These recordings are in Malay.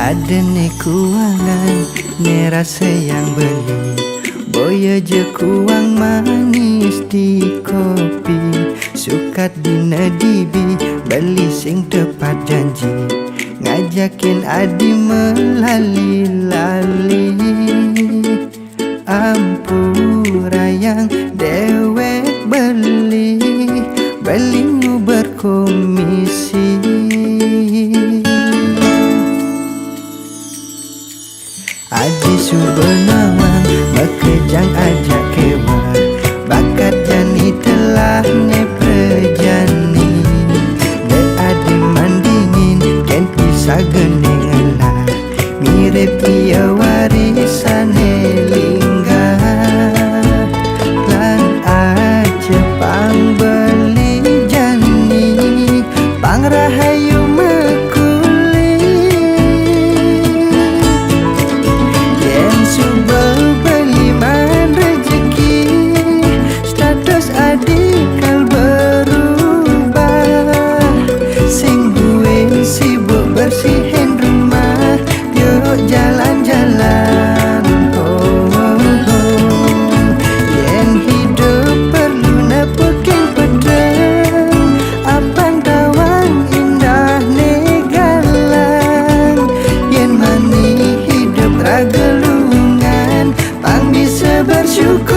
Ada ne kuangan, ne rasa yang beli. Boya je kuang manis di kopi. Sukat dina dibi, beli sing tepat janji. Ngajakin adi melali-lali. Ampura yang dewek beli, belimu berkomisi. Adi subenawang bekejang ajak kewa. Bakat jani telah ne prejani. De adi mandingin ken pisah gending lah. Mirip ia warisan lingga. Lan aja pang beli jani, pang rahayu bersihin rumah, yuk jalan-jalan. Yen hidup perlu nepukin pedang, apang tawang indah negalang. Yen mani hidup ragelungan, pang bisa bersyukur.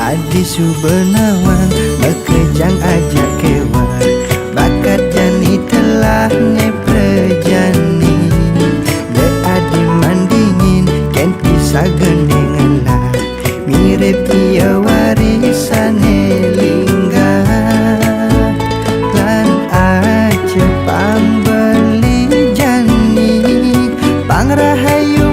Adi subenawang bekejang ajak kewa. Bakat jani telah ne prejani. De adi mandingin ken pisah gendingan lah. Mirip ia warisan lingga. Lan aja pang beli jani, pang rahayu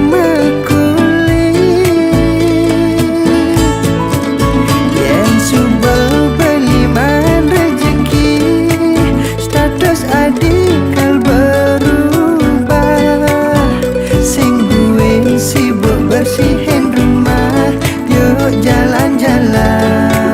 bersihin rumah, yuk jalan-jalan.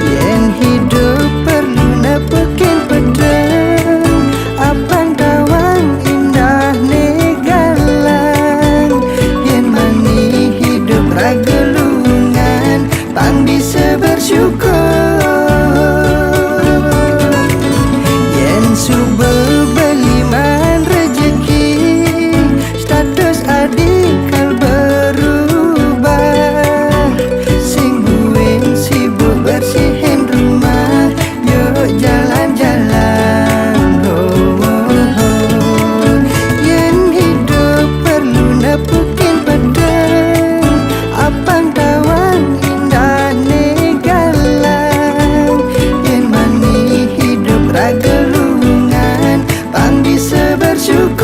Yen hidup perlu nepukin pedang, apang tawang indah negalang. Yen mani hidup ragelungan, pang bisa bersyukur. Yen subel beli man rejeki, adikal berubah. Sing buing sibuk bersihin rumah, yuk jalan-jalan. Yen hidup perlu nepukin pedang, apang tawang indah negalang. Yen mani hidup ragelungan, pang bisa bersyukur.